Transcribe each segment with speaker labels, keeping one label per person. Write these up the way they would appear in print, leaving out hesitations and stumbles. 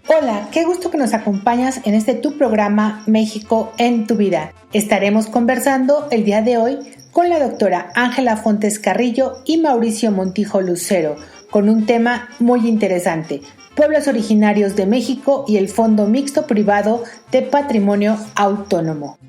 Speaker 1: Hola, qué gusto que nos acompañas en este tu programa México en tu vida. Estaremos conversando el día de hoy con la doctora Ángela Fontes Carrillo y Mauricio Montijo Lucero con un tema muy interesante: pueblos originarios de México y el Fondo Mixto Privado de Patrimonio Autónomo.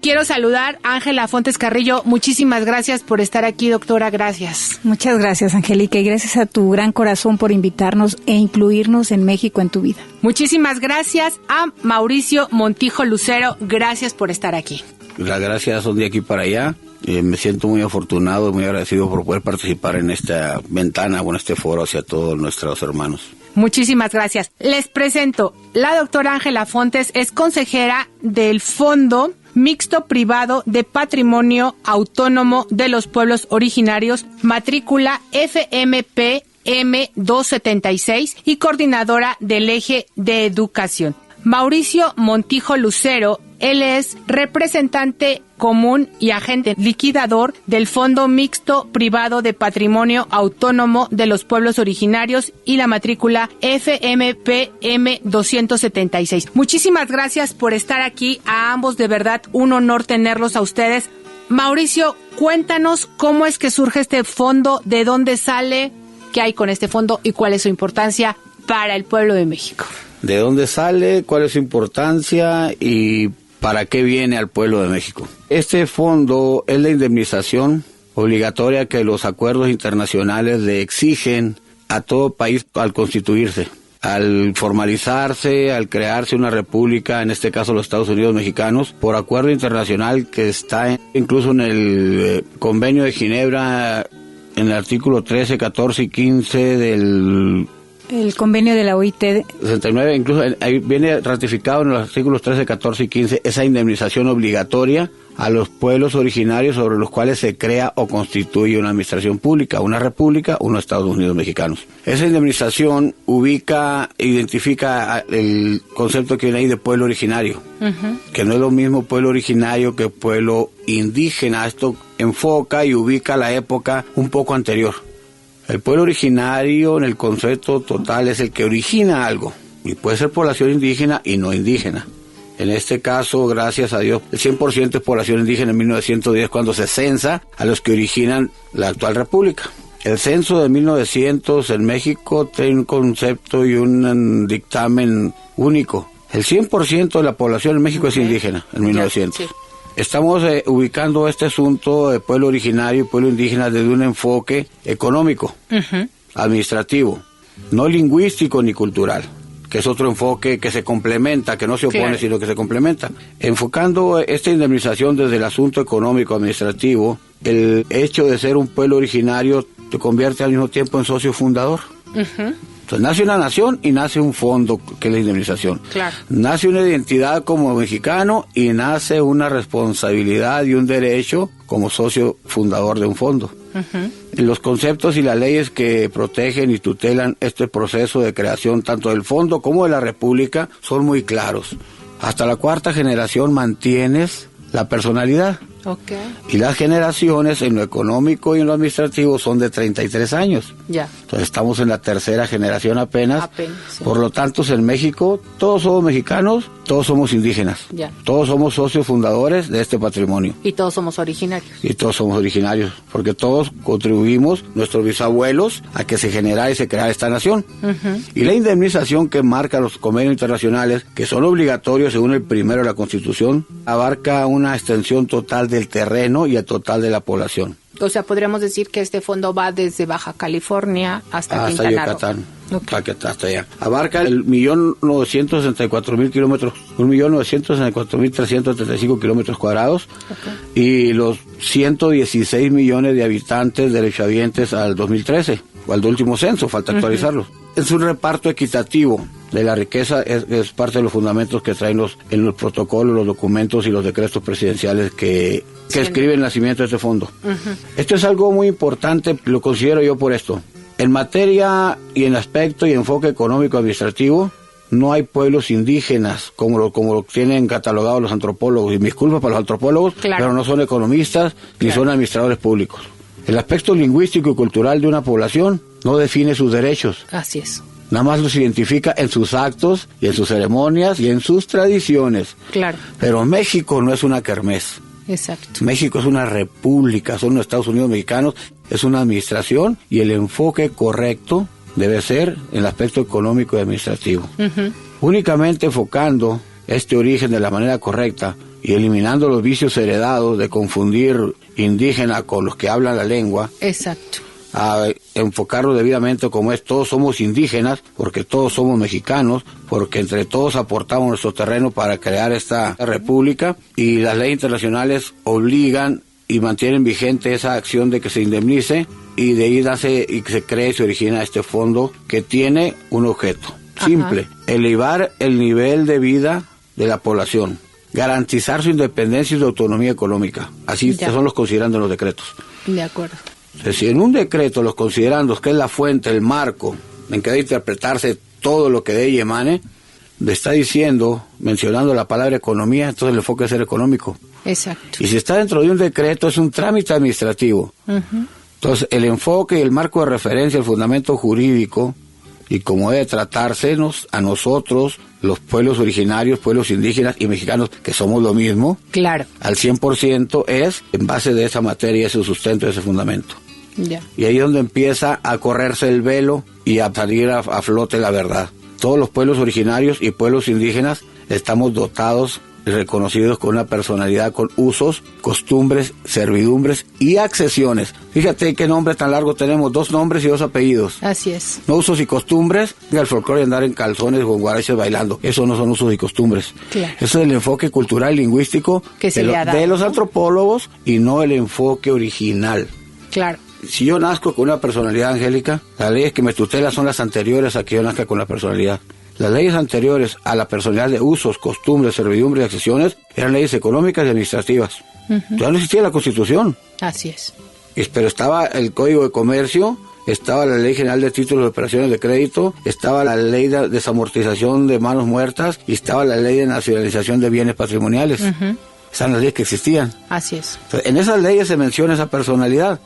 Speaker 1: Quiero saludar a Ángela Fontes Carrillo. Muchísimas gracias por estar aquí, doctora. Gracias.
Speaker 2: Muchas gracias, Angélica, y gracias a tu gran corazón por invitarnos e incluirnos en México en tu vida.
Speaker 1: Muchísimas gracias a Mauricio Montijo Lucero. Gracias por estar aquí.
Speaker 3: Las gracias son de aquí para allá. Me siento muy afortunado y muy agradecido por poder participar en esta ventana o en este foro hacia todos nuestros hermanos.
Speaker 1: Muchísimas gracias. Les presento, la doctora Ángela Fontes es consejera del Fondo Mixto Privado de Patrimonio Autónomo de los Pueblos Originarios, matrícula FMP M276 y coordinadora del Eje de Educación. Mauricio Montijo Lucero, él es representante común y agente liquidador del Fondo Mixto Privado de Patrimonio Autónomo de los Pueblos Originarios y la matrícula FMPM 276. Muchísimas gracias por estar aquí, a ambos, de verdad un honor tenerlos a ustedes. Mauricio, cuéntanos cómo es que surge este fondo, de dónde sale, qué hay con este fondo y cuál es su importancia para el pueblo de México.
Speaker 3: ¿De dónde sale? ¿Cuál es su importancia? ¿Y para qué viene al pueblo de México? Este fondo es la indemnización obligatoria que los acuerdos internacionales le exigen a todo país al constituirse, al formalizarse, al crearse una república, en este caso los Estados Unidos mexicanos, por acuerdo internacional que está incluso en el Convenio de Ginebra, en el artículo 13, 14 y 15 del...
Speaker 2: El convenio de la OIT.
Speaker 3: 69, incluso ahí viene ratificado en los artículos 13, 14 y 15 esa indemnización obligatoria a los pueblos originarios sobre los cuales se crea o constituye una administración pública, una república, unos Estados Unidos mexicanos. Esa indemnización identifica el concepto que viene ahí de pueblo originario, que no es lo mismo pueblo originario que pueblo indígena. Esto enfoca y ubica la época un poco anterior. El pueblo originario, en el concepto total, es el que origina algo, y puede ser población indígena y no indígena. En este caso, gracias a Dios, el 100% es población indígena en 1910, cuando se censa a los que originan la actual república. El censo de 1900 en México tiene un concepto y un dictamen único. El 100% de la población en México es indígena en 1900. Sí. Estamos ubicando este asunto de pueblo originario y pueblo indígena desde un enfoque económico, administrativo, no lingüístico ni cultural, que es otro enfoque que se complementa, que no se opone, sino que se complementa. Enfocando esta indemnización desde el asunto económico administrativo, el hecho de ser un pueblo originario te convierte al mismo tiempo en socio fundador. Entonces nace una nación y nace un fondo, que es la indemnización. Claro. Nace una identidad como mexicano y nace una responsabilidad y un derecho como socio fundador de un fondo. Los conceptos y las leyes que protegen y tutelan este proceso de creación tanto del fondo como de la república son muy claros. Hasta la cuarta generación mantienes la personalidad. Y las generaciones en lo económico y en lo administrativo son de 33 años. Entonces estamos en la tercera generación apenas. Sí. Por lo tanto, en México todos somos mexicanos, todos somos indígenas. Todos somos socios fundadores de este patrimonio.
Speaker 1: Y todos somos originarios.
Speaker 3: Y todos somos originarios, porque todos contribuimos, nuestros bisabuelos, a que se generara y se creara esta nación. Y la indemnización que marca los convenios internacionales, que son obligatorios según el primero de la Constitución, abarca una extensión total del terreno y el total de la población.
Speaker 1: O sea, podríamos decir que este fondo va desde Baja California hasta Quintana Roo.
Speaker 3: Yucatán. Hasta allá. Abarca el 1.964.000 kilómetros, 1.964.335 kilómetros cuadrados, y los 116 millones de habitantes derechohabientes al 2013, o al último censo, falta actualizarlo. Es un reparto equitativo de la riqueza, es parte de los fundamentos que traen en los protocolos, los documentos y los decretos presidenciales que escriben el nacimiento de este fondo. Esto es algo muy importante, lo considero yo por esto. En materia y en aspecto y enfoque económico administrativo, no hay pueblos indígenas como lo tienen catalogados los antropólogos, y mis culpas para los antropólogos, pero no son economistas ni son administradores públicos. El aspecto lingüístico y cultural de una población no define sus derechos.
Speaker 1: Así es.
Speaker 3: Nada más los identifica en sus actos y en sus ceremonias y en sus tradiciones.
Speaker 1: Claro.
Speaker 3: Pero México no es una kermés.
Speaker 1: Exacto.
Speaker 3: México es una república, son los Estados Unidos mexicanos, es una administración y el enfoque correcto debe ser en el aspecto económico y administrativo. Únicamente enfocando este origen de la manera correcta y eliminando los vicios heredados de confundir indígena con los que hablan la lengua.
Speaker 1: Exacto.
Speaker 3: A enfocarlo debidamente como es, todos somos indígenas, porque todos somos mexicanos, porque entre todos aportamos nuestro terreno para crear esta república, y las leyes internacionales obligan y mantienen vigente esa acción de que se indemnice, y de ahí nace y se cree y se origina este fondo que tiene un objeto simple: elevar el nivel de vida de la población, garantizar su independencia y su autonomía económica. Así son los considerando los decretos.
Speaker 1: De acuerdo.
Speaker 3: Si en un decreto los considerando que es la fuente, el marco en que debe interpretarse todo lo que de ella emane, le está diciendo, mencionando la palabra economía, entonces el enfoque debe ser económico.
Speaker 1: Exacto.
Speaker 3: Y si está dentro de un decreto es un trámite administrativo. Entonces el enfoque y el marco de referencia, el fundamento jurídico, y como debe tratársenos a nosotros, los pueblos originarios, pueblos indígenas y mexicanos, que somos lo mismo,
Speaker 1: claro,
Speaker 3: al 100%, es en base de esa materia, ese sustento, ese fundamento.
Speaker 1: Ya.
Speaker 3: Y ahí es donde empieza a correrse el velo y a salir a flote la verdad. Todos los pueblos originarios y pueblos indígenas estamos dotados y reconocidos con una personalidad, con usos, costumbres, servidumbres y accesiones. Fíjate qué nombre tan largo tenemos, 2 nombres y 2 apellidos.
Speaker 1: Así es.
Speaker 3: No usos y costumbres, el folclore de andar en calzones o en guaraches bailando, eso no son usos y costumbres.
Speaker 1: Claro.
Speaker 3: Eso es el enfoque cultural lingüístico
Speaker 1: que se le ha dado,
Speaker 3: de los antropólogos, y no el enfoque original.
Speaker 1: Claro.
Speaker 3: Si yo nazco con una personalidad angélica, las leyes que me tutelan son las anteriores a que yo nazca con la personalidad. Las leyes anteriores a la personalidad de usos, costumbres, servidumbres y accesiones eran leyes económicas y administrativas. Ya no existía la Constitución.
Speaker 1: Así es.
Speaker 3: Pero estaba el Código de Comercio, estaba la Ley General de Títulos de Operaciones de Crédito, estaba la Ley de Desamortización de Manos Muertas y estaba la Ley de Nacionalización de Bienes Patrimoniales. Esas eran las leyes que existían.
Speaker 1: Así es.
Speaker 3: Entonces, en esas leyes se menciona esa personalidad.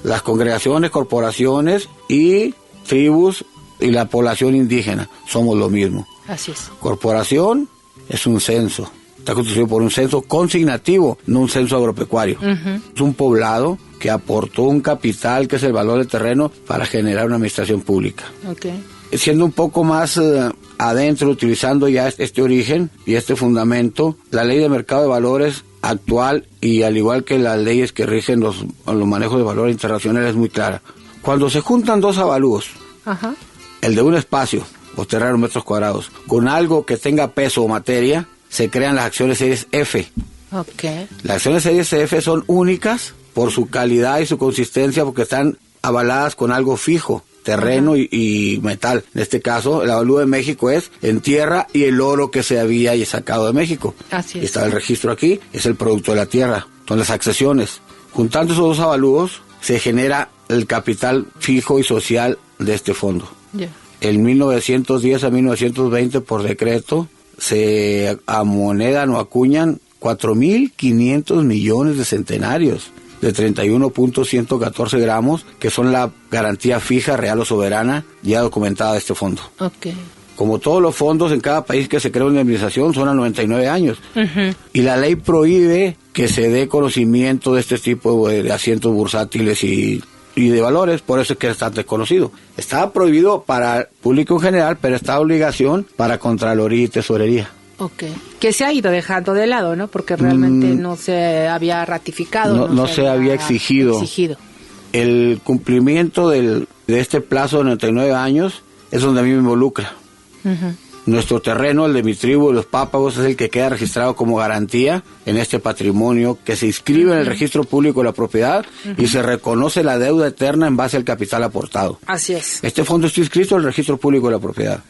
Speaker 3: Las congregaciones, corporaciones y tribus y la población indígena somos lo mismo.
Speaker 1: Así es.
Speaker 3: Corporación es un censo, está constituido por un censo consignativo, no un censo agropecuario. Es un poblado que aportó un capital, que es el valor del terreno, para generar una administración pública. Siendo un poco más adentro, utilizando ya este origen y este fundamento, la ley de mercado de valores actual, y al igual que las leyes que rigen los manejos de valores internacionales, es muy clara. Cuando se juntan 2 avalúos, el de un espacio o terreno metros cuadrados, con algo que tenga peso o materia, se crean las acciones series F. Las acciones series F son únicas por su calidad y su consistencia, porque están avaladas con algo fijo, terreno y metal. En este caso, el avalúo de México es en tierra y el oro que se había sacado de México.
Speaker 1: Así es.
Speaker 3: Está el registro aquí, es el producto de la tierra, son las accesiones. Juntando esos 2 avalúos, se genera el capital fijo y social de este fondo. En 1910 a 1920, por decreto, se amonedan o acuñan 4.500 millones de centenarios de 31.114 gramos, que son la garantía fija, real o soberana, ya documentada de este fondo. Como todos los fondos en cada país que se crea una indemnización, son a 99 años. Y la ley prohíbe que se dé conocimiento de este tipo de asientos bursátiles y de valores, por eso es que es tan desconocido. Está prohibido para el público en general, pero está obligación para Contraloría y Tesorería.
Speaker 1: Que se ha ido dejando de lado, ¿no? Porque realmente no se había ratificado.
Speaker 3: No se había exigido. El cumplimiento de este plazo de 99 años es donde a mí me involucra. Nuestro terreno, el de mi tribu, los Pápagos, es el que queda registrado como garantía en este patrimonio, que se inscribe en el registro público de la propiedad y se reconoce la deuda eterna en base al capital aportado.
Speaker 1: Así es.
Speaker 3: Este fondo está inscrito en el registro público de la propiedad.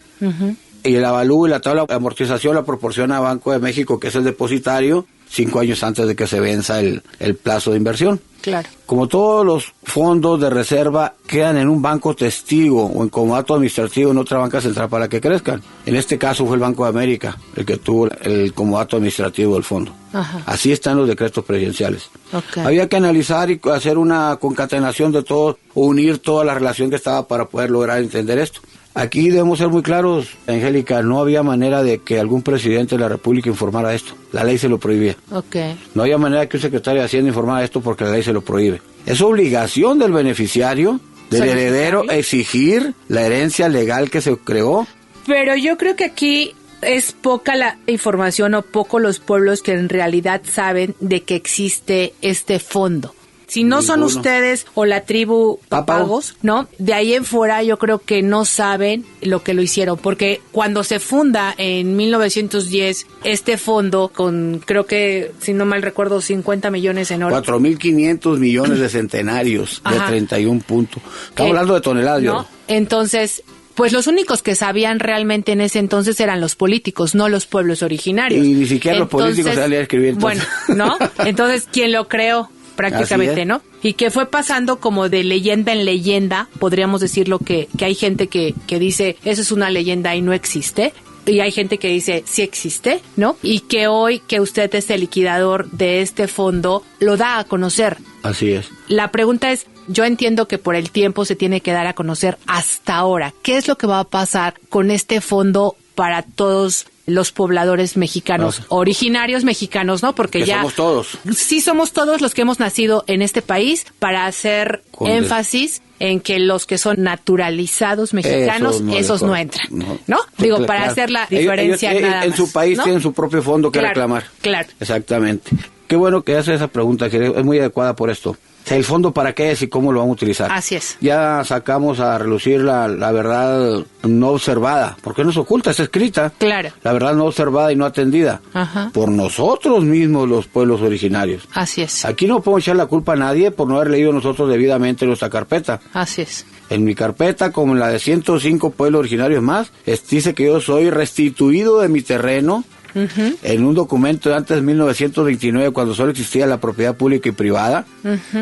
Speaker 3: y el avalúo y la tabla de amortización la proporciona Banco de México, que es el depositario, 5 años antes de que se venza el plazo de inversión.
Speaker 1: Claro.
Speaker 3: Como todos los fondos de reserva quedan en un banco testigo o en comodato administrativo en otra banca central para que crezcan. En este caso fue el Banco de América el que tuvo el comodato administrativo del fondo.
Speaker 1: Ajá.
Speaker 3: Así están los decretos presidenciales.
Speaker 1: Okay.
Speaker 3: Había que analizar y hacer una concatenación de todo, unir toda la relación que estaba para poder lograr entender esto. Aquí debemos ser muy claros, Angélica, no había manera de que algún presidente de la República informara esto. La ley se lo prohibía.
Speaker 1: Okay.
Speaker 3: No había manera que un secretario de Hacienda informara esto porque la ley se lo prohíbe. Es obligación del beneficiario, del heredero, exigir la herencia legal que se creó.
Speaker 1: Pero yo creo que aquí es poca la información o poco los pueblos que en realidad saben de que existe este fondo. Si no son ustedes o la tribu Papagos, ¿no? De ahí en fuera yo creo que no saben lo que lo hicieron, porque cuando se funda en 1910 este fondo con, creo que, si no mal recuerdo, 50 millones en oro.
Speaker 3: 4.500 millones de centenarios de 31 puntos. Estamos hablando de toneladas,
Speaker 1: ¿no? Entonces, pues los únicos que sabían realmente en ese entonces eran los políticos, no los pueblos originarios.
Speaker 3: Y ni siquiera los políticos salían a escribir.
Speaker 1: Entonces. Bueno, ¿no? Entonces, ¿quién lo creó? Prácticamente, ¿no? Y que fue pasando como de leyenda en leyenda, podríamos decirlo que hay gente que dice, eso es una leyenda y no existe, y hay gente que dice, sí existe, ¿no? Y que hoy que usted es el liquidador de este fondo, lo da a conocer.
Speaker 3: Así es.
Speaker 1: La pregunta es, yo entiendo que por el tiempo se tiene que dar a conocer hasta ahora. ¿Qué es lo que va a pasar con este fondo para todos los pobladores mexicanos, originarios mexicanos, ¿no? Porque ya
Speaker 3: somos todos.
Speaker 1: Sí somos todos los que hemos nacido en este país, para hacer énfasis en que los que son naturalizados mexicanos, esos no entran, ¿no? Digo, para
Speaker 3: claro,
Speaker 1: hacer la diferencia
Speaker 3: ellos,
Speaker 1: nada más,
Speaker 3: en su país, ¿no? Tienen su propio fondo que reclamar.
Speaker 1: Claro.
Speaker 3: Exactamente. Qué bueno que hace esa pregunta, que es muy adecuada por esto. ¿El fondo para qué es y cómo lo vamos a utilizar?
Speaker 1: Así es.
Speaker 3: Ya sacamos a relucir la verdad no observada, porque no es oculta, es escrita.
Speaker 1: Claro.
Speaker 3: La verdad no observada y no atendida.
Speaker 1: Ajá.
Speaker 3: Por nosotros mismos, los pueblos originarios.
Speaker 1: Así es.
Speaker 3: Aquí no podemos echar la culpa a nadie por no haber leído nosotros debidamente nuestra carpeta.
Speaker 1: Así es.
Speaker 3: En mi carpeta, como en la de 105 pueblos originarios más, dice que yo soy restituido de mi terreno. Uh-huh. En un documento de antes de 1929, cuando solo existía la propiedad pública y privada,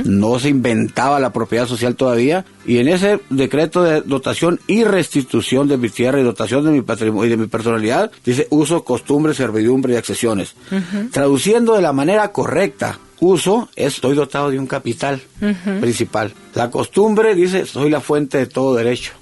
Speaker 3: no se inventaba la propiedad social todavía, y en ese decreto de dotación y restitución de mi tierra y dotación de mi patrimonio y de mi personalidad, dice uso, costumbre, servidumbre y accesiones. Traduciendo de la manera correcta, uso es estoy dotado de un capital principal. La costumbre dice soy la fuente de todo derecho.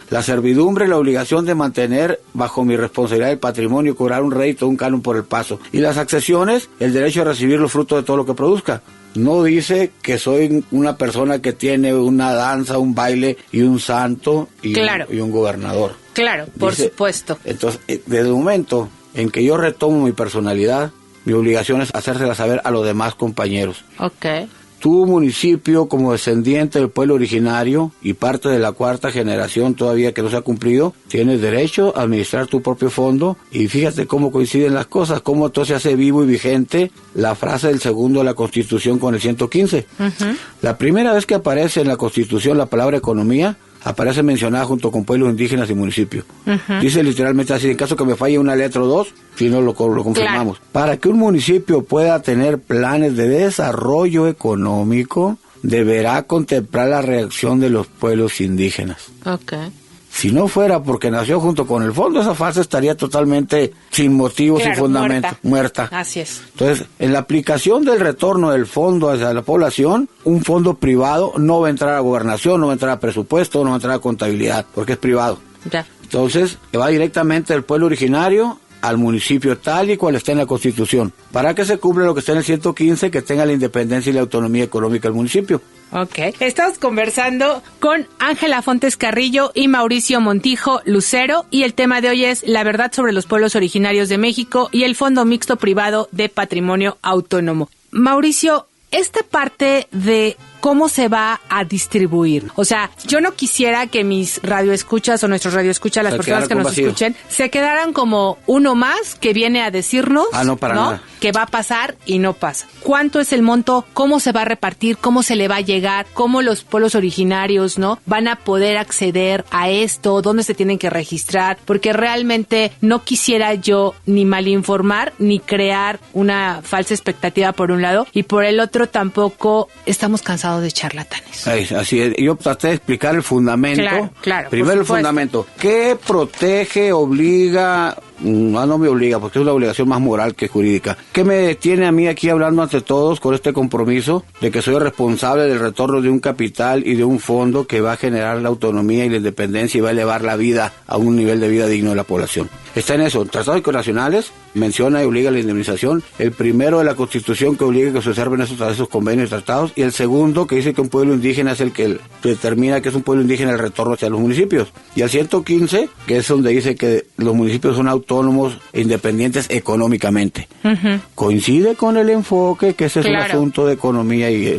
Speaker 3: La servidumbre, la obligación de mantener bajo mi responsabilidad el patrimonio, cobrar un rédito, un canon por el paso. Y las accesiones, el derecho a recibir los frutos de todo lo que produzca. No dice que soy una persona que tiene una danza, un baile y un santo y un gobernador.
Speaker 1: Claro, por supuesto.
Speaker 3: Entonces, desde el momento en que yo retomo mi personalidad, mi obligación es hacérsela saber a los demás compañeros.
Speaker 1: Okay.
Speaker 3: Tu municipio, como descendiente del pueblo originario y parte de la cuarta generación todavía que no se ha cumplido, tienes derecho a administrar tu propio fondo. Y fíjate cómo coinciden las cosas, cómo todo se hace vivo y vigente la frase del segundo de la Constitución con el 115. La primera vez que aparece en la Constitución la palabra economía, aparece mencionada junto con pueblos indígenas y municipios. Dice literalmente así, en caso que me falle una letra o dos, si no lo confirmamos. Claro. Para que un municipio pueda tener planes de desarrollo económico, deberá contemplar la reacción de los pueblos indígenas.
Speaker 1: Okay.
Speaker 3: Si no fuera porque nació junto con el fondo, esa fase estaría totalmente sin motivo, sin fundamento, muerta.
Speaker 1: Así es.
Speaker 3: Entonces, en la aplicación del retorno del fondo hacia la población, un fondo privado no va a entrar a gobernación, no va a entrar a presupuesto, no va a entrar a contabilidad, porque es privado.
Speaker 1: Ya.
Speaker 3: Entonces, va directamente del pueblo originario al municipio tal y cual está en la Constitución, para que se cumpla lo que está en el 115, que tenga la independencia y la autonomía económica del municipio.
Speaker 1: Ok. Estamos conversando con Ángela Fontes Carrillo y Mauricio Montijo Lucero, y el tema de hoy es la verdad sobre los pueblos originarios de México y el Fondo Mixto Privado de Patrimonio Autónomo. Mauricio, esta parte de cómo se va a distribuir. O sea, yo no quisiera que mis radioescuchas o nuestros radioescuchas, las personas que nos escuchen, se quedaran como uno más que viene a decirnos,
Speaker 3: no, para nada.
Speaker 1: que va a pasar y no pasa. ¿Cuánto es el monto? ¿Cómo se va a repartir? ¿Cómo se le va a llegar? ¿Cómo los pueblos originarios, no, van a poder acceder a esto? ¿Dónde se tienen que registrar? Porque realmente no quisiera yo ni malinformar ni crear una falsa expectativa por un lado, y por el otro tampoco estamos cansados de charlatanes.
Speaker 3: Así es. Yo traté de explicar el fundamento.
Speaker 1: Claro.
Speaker 3: Primero el fundamento. ¿Qué protege, obliga? No me obliga, porque es una obligación más moral que jurídica. ¿Qué me detiene a mí aquí hablando ante todos con este compromiso de que soy responsable del retorno de un capital y de un fondo que va a generar la autonomía y la independencia y va a elevar la vida a un nivel de vida digno de la población? Está en eso. Tratados internacionales menciona y obliga a la indemnización. El primero de la Constitución que obliga que se observen esos convenios y tratados. Y el segundo que dice que un pueblo indígena es el que determina que es un pueblo indígena el retorno hacia los municipios. Y el 115, que es donde dice que los municipios son autónomos e independientes económicamente. Uh-huh. Coincide con el enfoque que ese es un asunto de economía y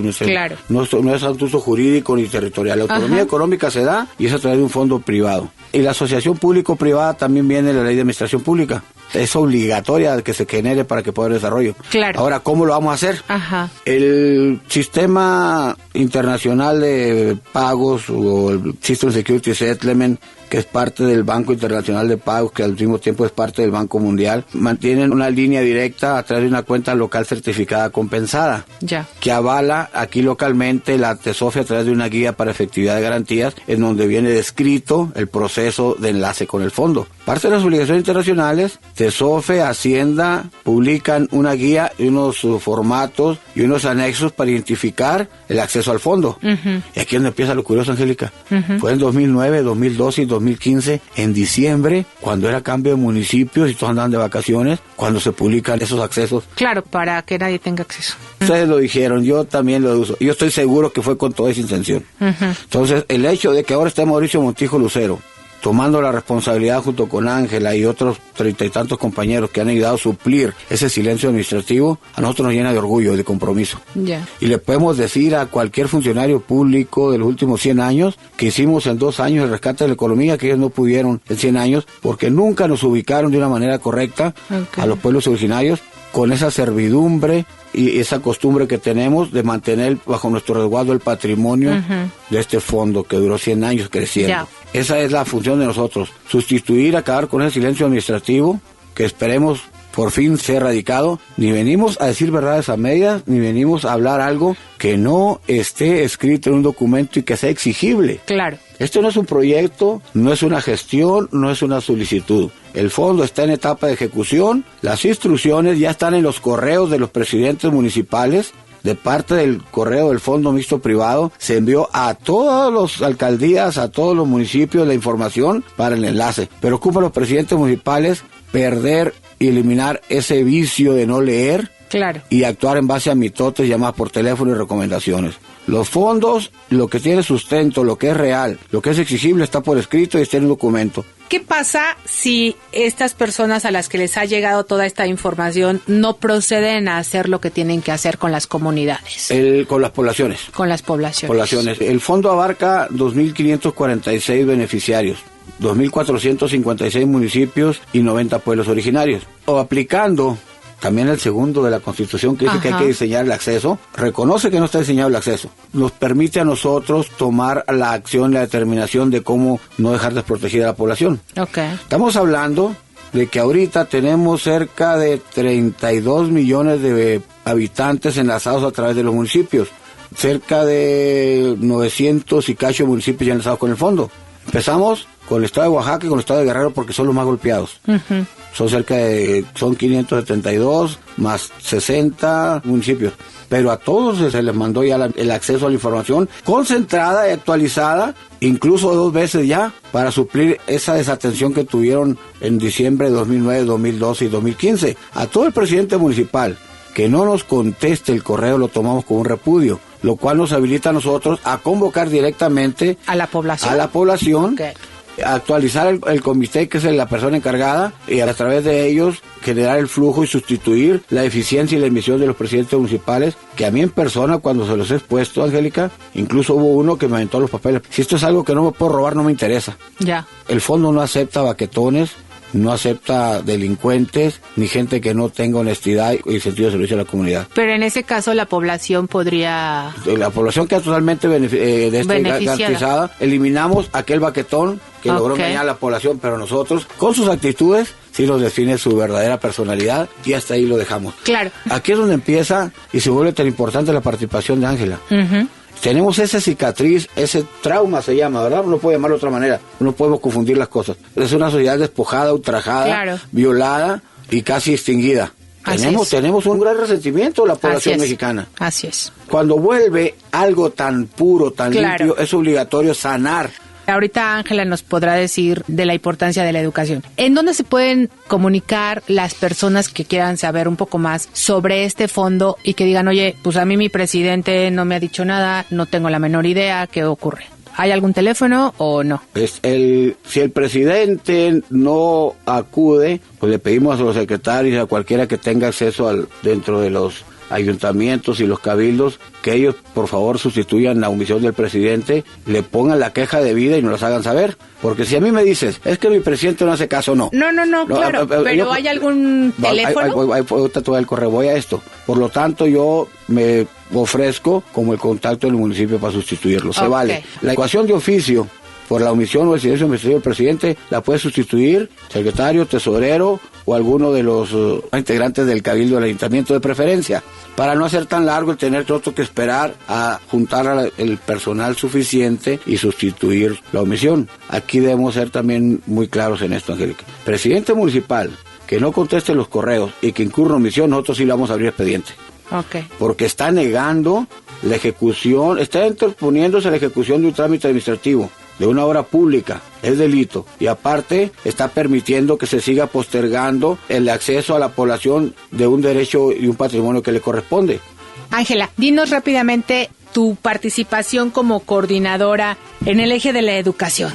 Speaker 3: no es asunto jurídico ni territorial. La autonomía económica se da y es a través de un fondo privado. Y la asociación público-privada también viene de la ley de administración pública. Es obligatoria que se genere para que pueda haber desarrollo. Claro. Ahora, ¿cómo lo vamos a hacer? Ajá. El sistema internacional de pagos o el System Security Settlement, que es parte del Banco Internacional de Pagos, que al mismo tiempo es parte del Banco Mundial, mantienen una línea directa a través de una cuenta local certificada compensada, que avala aquí localmente la TESOFE a través de una guía para efectividad de garantías, en donde viene descrito el proceso de enlace con el fondo. Parte de las obligaciones internacionales, TESOFE, Hacienda, publican una guía y unos formatos y unos anexos para identificar el acceso al fondo. Uh-huh. Y aquí es donde empieza lo curioso, Angélica. Uh-huh. Fue en 2009, 2012 y 2015, en diciembre, cuando era cambio de municipios y todos andaban de vacaciones, cuando se publican esos accesos.
Speaker 1: Claro, para que nadie tenga acceso.
Speaker 3: Ustedes lo dijeron, yo también lo uso. Yo estoy seguro que fue con toda esa intención. Uh-huh. Entonces, el hecho de que ahora esté Mauricio Montijo Lucero tomando la responsabilidad junto con Ángela y otros 30 y tantos compañeros que han ayudado a suplir ese silencio administrativo, a nosotros nos llena de orgullo y de compromiso. Y le podemos decir a cualquier funcionario público de los últimos 100 años que hicimos en 2 años el rescate de la economía, que ellos no pudieron en 100 años, porque nunca nos ubicaron de una manera correcta a los pueblos originarios, con esa servidumbre y esa costumbre que tenemos de mantener bajo nuestro resguardo el patrimonio de este fondo que duró 100 años creciendo. Esa es la función de nosotros, sustituir, acabar con ese silencio administrativo que esperemos por fin sea erradicado. Ni venimos a decir verdades a medias, ni venimos a hablar algo que no esté escrito en un documento y que sea exigible.
Speaker 1: Claro.
Speaker 3: Esto no es un proyecto, no es una gestión, no es una solicitud. El fondo está en etapa de ejecución, las instrucciones ya están en los correos de los presidentes municipales. De parte del correo del Fondo Mixto Privado, se envió a todas las alcaldías, a todos los municipios la información para el enlace. Pero ocupa a los presidentes municipales perder y eliminar ese vicio de no leer. Claro. Y actuar en base a mitotes, llamadas por teléfono y recomendaciones. Los fondos, lo que tiene sustento, lo que es real, lo que es exigible está por escrito y está en un documento.
Speaker 1: ¿Qué pasa si estas personas a las que les ha llegado toda esta información no proceden a hacer lo que tienen que hacer con las comunidades?
Speaker 3: Con las poblaciones.
Speaker 1: Con las poblaciones.
Speaker 3: El fondo abarca 2.546 beneficiarios, 2.456 municipios y 90 pueblos originarios. O aplicando también el segundo de la Constitución, que dice que hay que diseñar el acceso, reconoce que no está diseñado el acceso. Nos permite a nosotros tomar la acción, la determinación de cómo no dejar desprotegida a la población. Estamos hablando de que ahorita tenemos cerca de 32 millones de habitantes enlazados a través de los municipios. Cerca de 900 y cacho municipios ya enlazados con el fondo. Empezamos con el estado de Oaxaca y con el estado de Guerrero porque son los más golpeados. Son 572 más 60 municipios. Pero a todos se les mandó ya el acceso a la información concentrada y actualizada, incluso 2 veces ya, para suplir esa desatención que tuvieron en diciembre de 2009, 2012 y 2015. A todo el presidente municipal que no nos conteste el correo lo tomamos como un repudio, lo cual nos habilita a nosotros a convocar directamente
Speaker 1: a la población.
Speaker 3: Actualizar el comité, que es la persona encargada, y a través de ellos generar el flujo y sustituir la eficiencia y la emisión de los presidentes municipales, que a mí en persona, cuando se los he expuesto, Angélica, incluso hubo uno que me aventó los papeles. Si esto es algo que no me puedo robar, no me interesa. El fondo no acepta baquetones, no acepta delincuentes ni gente que no tenga honestidad y sentido de servicio a la comunidad.
Speaker 1: Pero en ese caso la población podría...
Speaker 3: La población queda totalmente garantizada. Eliminamos aquel baquetón que logró engañar a la población, pero nosotros, con sus actitudes, sí nos define su verdadera personalidad y hasta ahí lo dejamos.
Speaker 1: Claro.
Speaker 3: Aquí es donde empieza y se vuelve tan importante la participación de Ángela. Tenemos esa cicatriz, ese trauma se llama, ¿verdad? No puede llamarlo de otra manera, no podemos confundir las cosas. Es una sociedad despojada, ultrajada, violada y casi extinguida. Tenemos un gran resentimiento de la población mexicana.
Speaker 1: Así es.
Speaker 3: Cuando vuelve algo tan puro, tan limpio, es obligatorio sanar.
Speaker 1: Ahorita Ángela nos podrá decir de la importancia de la educación. ¿En dónde se pueden comunicar las personas que quieran saber un poco más sobre este fondo y que digan, oye, pues a mí mi presidente no me ha dicho nada, no tengo la menor idea, ¿qué ocurre? ¿Hay algún teléfono o no?
Speaker 3: Si el presidente no acude, pues le pedimos a los secretarios, a cualquiera que tenga acceso dentro de los ayuntamientos y los cabildos, que ellos por favor sustituyan la omisión del presidente, le pongan la queja de vida y nos las hagan saber. Porque si a mí me dices, es que mi presidente no hace caso, no, claro, pero ¿hay algún teléfono? Ahorita te voy al correo, voy a esto. Por lo tanto, yo me ofrezco como el contacto del municipio para sustituirlo. Se vale. La ecuación de oficio por la omisión o el silencio administrativo del presidente la puede sustituir secretario, tesorero o alguno de los integrantes del cabildo del ayuntamiento de preferencia, para no hacer tan largo el tener que esperar a juntar el personal suficiente y sustituir la omisión. Aquí debemos ser también muy claros en esto, Angélica. Presidente municipal que no conteste los correos y que incurra en omisión, nosotros sí le vamos a abrir expediente. Porque está negando la ejecución, está interponiéndose la ejecución de un trámite administrativo, de una obra pública, es delito, y aparte está permitiendo que se siga postergando el acceso a la población de un derecho y un patrimonio que le corresponde.
Speaker 1: Ángela, dinos rápidamente tu participación como coordinadora en el eje de la educación.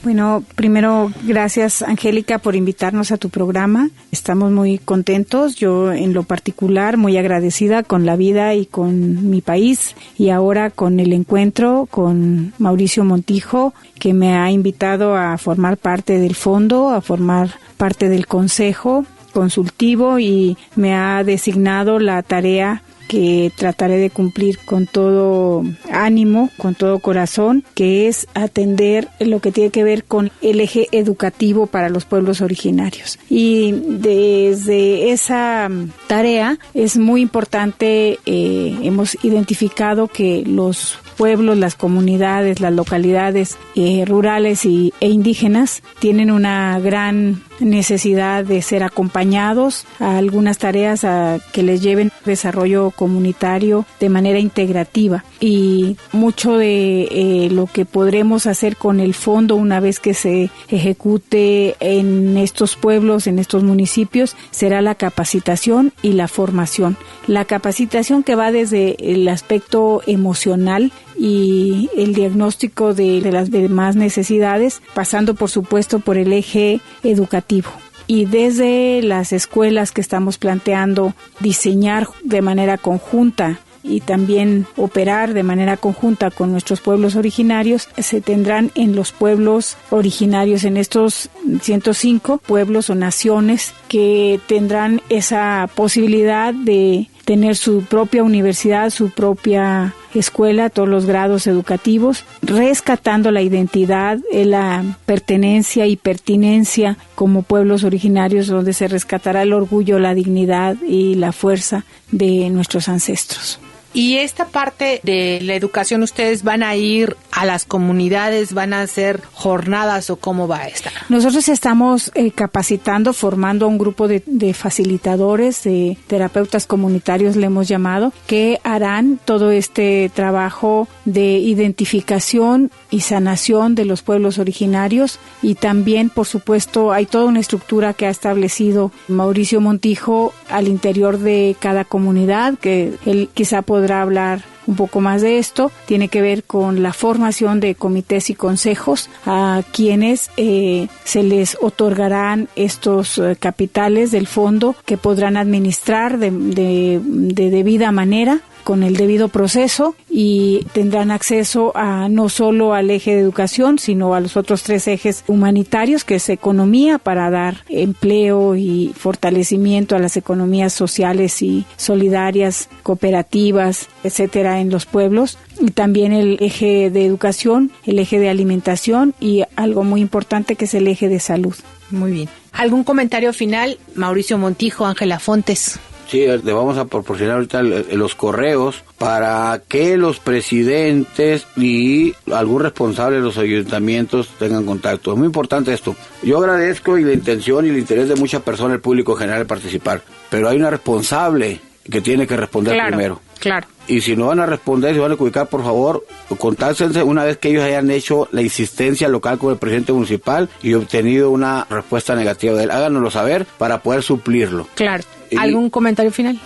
Speaker 2: Bueno, primero, gracias, Angélica, por invitarnos a tu programa. Estamos muy contentos, yo en lo particular muy agradecida con la vida y con mi país, y ahora con el encuentro con Mauricio Montijo, que me ha invitado a formar parte del fondo, a formar parte del consejo consultivo, y me ha designado la tarea que trataré de cumplir con todo ánimo, con todo corazón, que es atender lo que tiene que ver con el eje educativo para los pueblos originarios. Y desde esa tarea es muy importante, hemos identificado que los pueblos, las comunidades, las localidades rurales e indígenas tienen una gran necesidad de ser acompañados a algunas tareas que les lleven desarrollo comunitario de manera integrativa, y mucho de lo que podremos hacer con el fondo una vez que se ejecute en estos pueblos, en estos municipios, será la capacitación y la formación. La capacitación que va desde el aspecto emocional y el diagnóstico de las demás necesidades, pasando por supuesto por el eje educativo. Y desde las escuelas que estamos planteando diseñar de manera conjunta y también operar de manera conjunta con nuestros pueblos originarios, se tendrán en los pueblos originarios, en estos 105 pueblos o naciones, que tendrán esa posibilidad de tener su propia universidad, su propia escuela, todos los grados educativos, rescatando la identidad, la pertenencia y pertinencia como pueblos originarios, donde se rescatará el orgullo, la dignidad y la fuerza de nuestros ancestros.
Speaker 1: Y esta parte de la educación, ¿ustedes van a ir a las comunidades, van a hacer jornadas o cómo va a estar?
Speaker 2: Nosotros estamos capacitando, formando a un grupo de facilitadores, de terapeutas comunitarios, le hemos llamado, que harán todo este trabajo de identificación y sanación de los pueblos originarios. Y también, por supuesto, hay toda una estructura que ha establecido Mauricio Montijo al interior de cada comunidad, que él quizá podrá hablar un poco más de esto. Tiene que ver con la formación de comités y consejos a quienes se les otorgarán estos capitales del fondo, que podrán administrar de debida manera, con el debido proceso y tendrán acceso a no solo al eje de educación, sino a los otros 3 ejes humanitarios, que es economía, para dar empleo y fortalecimiento a las economías sociales y solidarias, cooperativas, etcétera, en los pueblos, y también el eje de educación, el eje de alimentación y algo muy importante que es el eje de salud.
Speaker 1: Muy bien. ¿Algún comentario final, Mauricio Montijo, Ángela Fontes?
Speaker 3: Sí, le vamos a proporcionar ahorita los correos para que los presidentes y algún responsable de los ayuntamientos tengan contacto. Es muy importante esto. Yo agradezco y la intención y el interés de muchas personas, el público en general, de participar, pero hay una responsable que tiene que responder primero.
Speaker 1: Claro.
Speaker 3: Y si no van a responder, si van a ubicar, por favor, contáctense una vez que ellos hayan hecho la insistencia local con el presidente municipal y obtenido una respuesta negativa de él. Háganoslo saber para poder suplirlo.
Speaker 1: Claro. ¿Algún comentario final?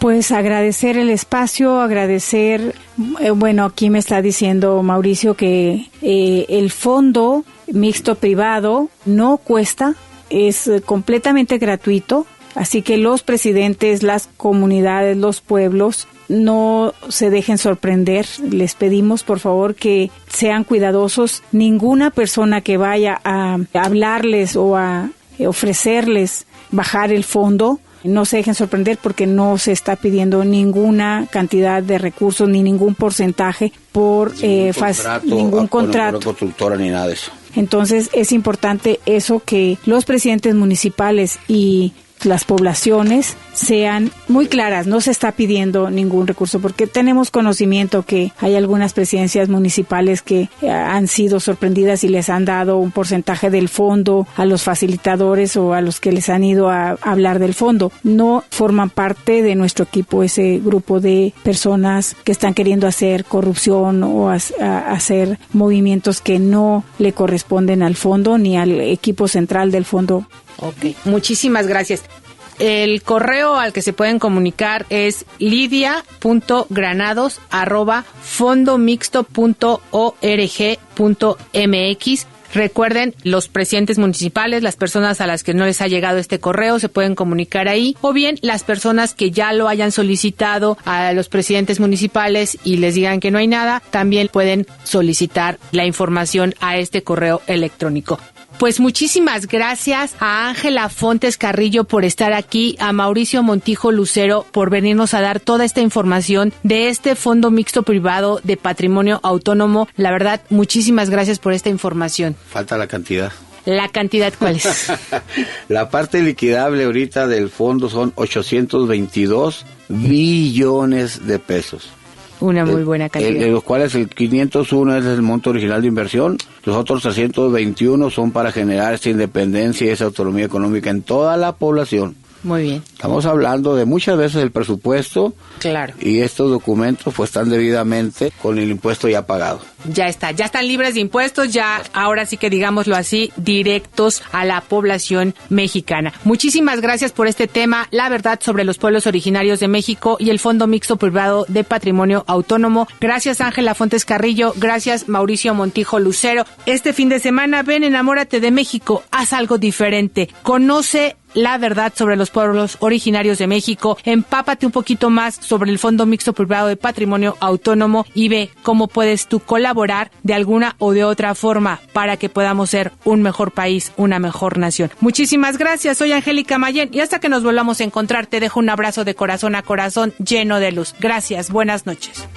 Speaker 2: Pues agradecer el espacio, agradecer, bueno, aquí me está diciendo Mauricio que el fondo mixto privado no cuesta, es completamente gratuito, así que los presidentes, las comunidades, los pueblos, no se dejen sorprender. Les pedimos por favor que sean cuidadosos. Ninguna persona que vaya a hablarles o a ofrecerles bajar el fondo, no se dejen sorprender porque no se está pidiendo ninguna cantidad de recursos ni ningún porcentaje por ningún contrato.
Speaker 3: No constructora ni nada de eso.
Speaker 2: Entonces es importante eso, que los presidentes municipales y las poblaciones sean muy claras. No se está pidiendo ningún recurso porque tenemos conocimiento que hay algunas presidencias municipales que han sido sorprendidas y les han dado un porcentaje del fondo a los facilitadores o a los que les han ido a hablar del fondo. No forman parte de nuestro equipo ese grupo de personas que están queriendo hacer corrupción o hacer movimientos que no le corresponden al fondo ni al equipo central del fondo.
Speaker 1: Ok, muchísimas gracias. El correo al que se pueden comunicar es lidia.granados@fondomixto.org.mx. Recuerden, los presidentes municipales, las personas a las que no les ha llegado este correo, se pueden comunicar ahí, o bien las personas que ya lo hayan solicitado a los presidentes municipales y les digan que no hay nada, también pueden solicitar la información a este correo electrónico. Pues muchísimas gracias a Ángela Fontes Carrillo por estar aquí, a Mauricio Montijo Lucero por venirnos a dar toda esta información de este Fondo Mixto Privado de Patrimonio Autónomo. La verdad, muchísimas gracias por esta información.
Speaker 3: Falta la cantidad.
Speaker 1: ¿La cantidad cuál es?
Speaker 3: La parte liquidable ahorita del fondo son 822 billones de pesos.
Speaker 1: Una muy buena cantidad.
Speaker 3: De los cuales el 501 es el monto original de inversión, los otros 321 son para generar esa independencia y esa autonomía económica en toda la población.
Speaker 1: Muy bien.
Speaker 3: Estamos hablando de muchas veces el presupuesto.
Speaker 1: Claro.
Speaker 3: Y estos documentos pues están debidamente con el impuesto ya pagado.
Speaker 1: Ya están libres de impuestos, ya ahora sí que digámoslo así, directos a la población mexicana. Muchísimas gracias por este tema, la verdad sobre los pueblos originarios de México y el Fondo Mixto Privado de Patrimonio Autónomo. Gracias Ángela Fontes Carrillo, gracias Mauricio Montijo Lucero. Este fin de semana ven, enamórate de México, haz algo diferente, conoce la verdad sobre los pueblos originarios de México, empápate un poquito más sobre el Fondo Mixto Privado de Patrimonio Autónomo y ve cómo puedes tú colaborar de alguna o de otra forma para que podamos ser un mejor país, una mejor nación. Muchísimas gracias, soy Angélica Mayén y hasta que nos volvamos a encontrar te dejo un abrazo de corazón a corazón lleno de luz. Gracias, buenas noches.